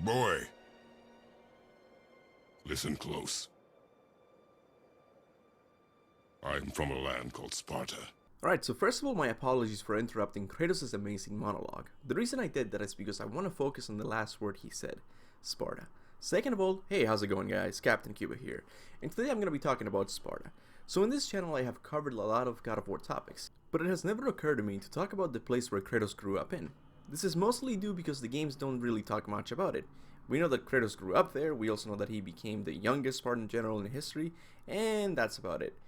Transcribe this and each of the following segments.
Boy, listen close. I'm from a land called Sparta. Alright, so first of all, my apologies for interrupting Kratos' amazing monologue. The reason I did that is because I want to focus on the last word he said, Sparta. Second of all, hey, how's it going guys? Captain Kuba here, and today I'm going to be talking about Sparta. So in this channel I have covered a lot of God of War topics, but it has never occurred to me to talk about the place where Kratos grew up in. This is mostly due because the games don't really talk much about it. We know that Kratos grew up there, we also know that he became the youngest Spartan general in history, and that's about it.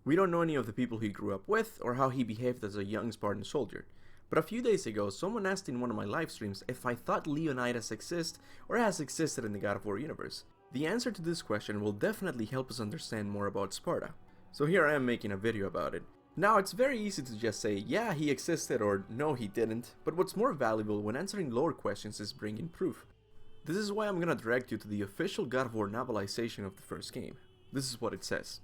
We don't know any of the people he grew up with, or how he behaved as a young Spartan soldier. But a few days ago, someone asked in one of my live streams if I thought Leonidas exists, or has existed in the God of War universe. The answer to this question will definitely help us understand more about Sparta. So here I am making a video about it. Now it's very easy to just say, yeah, he existed, or no, he didn't, but what's more valuable when answering lore questions is bringing proof. This is why I'm gonna direct you to the official God of War novelization of the first game. This is what it says.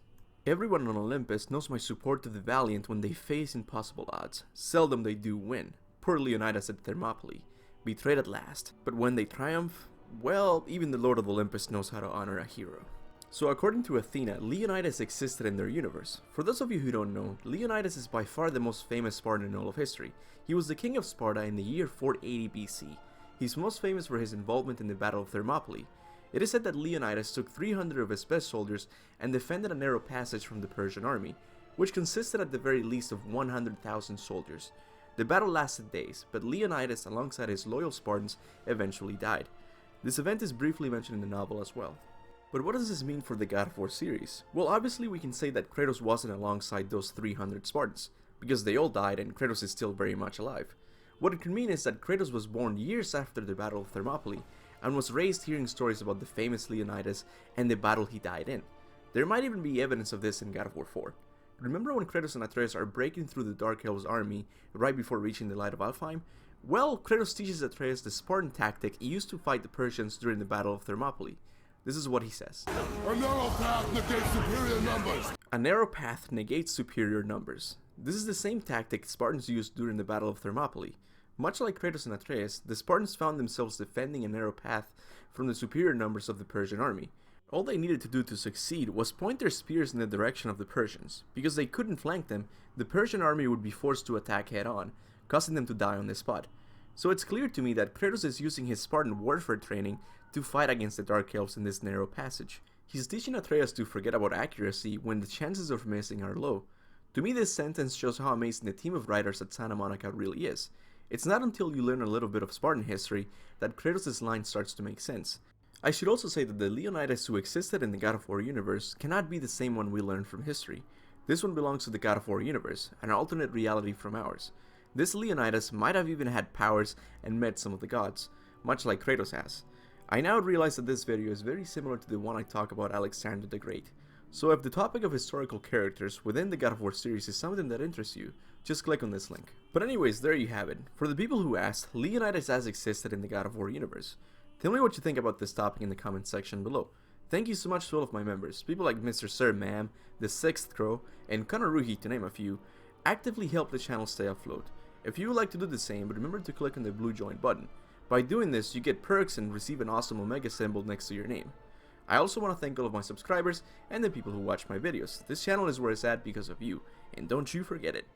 Everyone on Olympus knows my support to the valiant when they face impossible odds. Seldom they do win. Poor Leonidas at Thermopylae, betrayed at last. But when they triumph, well, even the Lord of Olympus knows how to honor a hero. So according to Athena, Leonidas existed in their universe. For those of you who don't know, Leonidas is by far the most famous Spartan in all of history. He was the king of Sparta in the year 480 BC. He's most famous for his involvement in the Battle of Thermopylae. It is said that Leonidas took 300 of his best soldiers and defended a narrow passage from the Persian army, which consisted at the very least of 100,000 soldiers. The battle lasted days, but Leonidas, alongside his loyal Spartans, eventually died. This event is briefly mentioned in the novel as well. But what does this mean for the God of War series? Well, obviously we can say that Kratos wasn't alongside those 300 Spartans, because they all died and Kratos is still very much alive. What it could mean is that Kratos was born years after the Battle of Thermopylae, and was raised hearing stories about the famous Leonidas and the battle he died in. There might even be evidence of this in God of War 4. Remember when Kratos and Atreus are breaking through the Dark Elves' army right before reaching the Light of Alfheim? Well, Kratos teaches Atreus the Spartan tactic he used to fight the Persians during the Battle of Thermopylae. This is what he says. A narrow path negates superior numbers. A narrow path negates superior numbers. This is the same tactic Spartans used during the Battle of Thermopylae. Much like Kratos and Atreus, the Spartans found themselves defending a narrow path from the superior numbers of the Persian army. All they needed to do to succeed was point their spears in the direction of the Persians. Because they couldn't flank them, the Persian army would be forced to attack head-on, causing them to die on the spot. So it's clear to me that Kratos is using his Spartan warfare training to fight against the Dark Elves in this narrow passage. He's teaching Atreus to forget about accuracy when the chances of missing are low. To me, this sentence shows how amazing the team of writers at Santa Monica really is. It's not until you learn a little bit of Spartan history that Kratos' line starts to make sense. I should also say that the Leonidas who existed in the God of War universe cannot be the same one we learned from history. This one belongs to the God of War universe, an alternate reality from ours. This Leonidas might have even had powers and met some of the gods, much like Kratos has. I now realize that this video is very similar to the one I talk about Alexander the Great. So if the topic of historical characters within the God of War series is something that interests you, just click on this link. But anyways, there you have it. For the people who asked, Leonidas has existed in the God of War universe. Tell me what you think about this topic in the comment section below. Thank you so much to all of my members, people like Mr. Sir Ma'am, The Sixth Crow, and Connor Ruhi to name a few, actively help the channel stay afloat. If you would like to do the same, remember to click on the blue join button. By doing this, you get perks and receive an awesome Omega symbol next to your name. I also want to thank all of my subscribers and the people who watch my videos. This channel is where it's at because of you, and don't you forget it.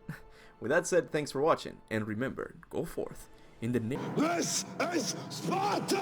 With that said, thanks for watching, and remember, go forth in the name. This is Sparta!